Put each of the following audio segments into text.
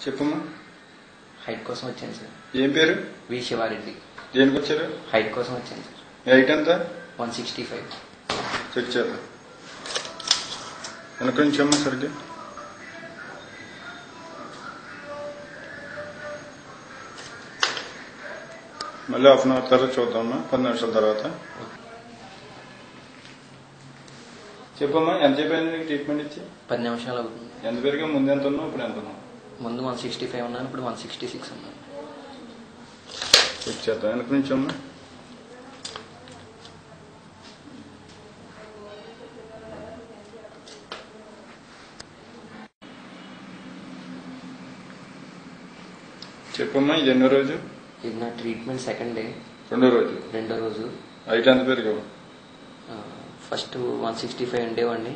చెప్పమ్మా. హైట్ కోసం వచ్చాను సార్. ఏం పేరు? వి శివారెడ్డి. దేనికి వచ్చారు? హైట్ కోసం వచ్చాను సార్. హైట్ ఎంత? 165. చెక్ చేద్దాం. వెనక నుంచి అమ్మా సరిగ్గా. మళ్ళీ హాఫ్ అన్ అవర్ తర్వాత చూద్దామమ్మా, 10 నిమిషాల తర్వాత. చెప్పమ్మా, ఎంత చెప్పాను నీకు ట్రీట్మెంట్ ఇచ్చి? 10 నిమిషాలు అవుతుంది. ఎంత పెరిగా? ముందు ఎంత ఉన్నావు, ఇప్పుడు ఎంత ఉన్నావు? ముందు 165 ఉన్నాను, ఇప్పుడు 166 ఉన్నాను. చెక్ చేద్దాం. వెనక నుంచి అమ్మా. చెప్పమ్మా, ఇది ఎన్నో రోజు? ఇది నా ట్రీట్మెంట్ సెకండ్ డే. రెండో రోజు. రెండో రోజు. హైట్ ఎంత పెరిగావు? ఫస్ట్ 165 ఉండేవాడిని,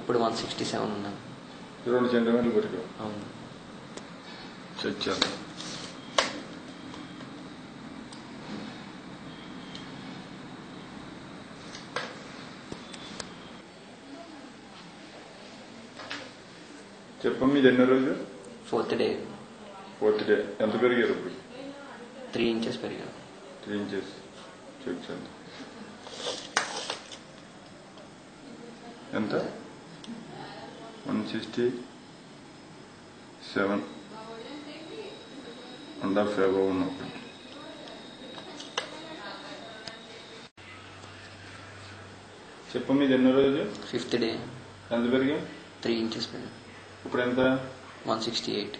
ఇప్పుడు 167 ఉన్నాను. 2 సెంటీమీటర్లు పెరిగావు. అవును. చెక్ చేద్దాం. చెప్పమ్మా, ఇది ఎన్నో రోజు? Fourth day. Fourth day. ఎంత పెరిగారు ఇప్పుడు? 3 ఇంచెస్ పెరిగాను. 3 ఇంచెస్. చెక్ చేద్దాం. ఎంత? 167 అండ్ ఫేవ్ ఉన్నప్పుడు. చెప్పు, మీది ఎన్నో రోజు? Fifth day. ఎంత పెరిగా? 3 ఇంచెస్ పెరిగాను. ఇప్పుడు ఎంత? 168.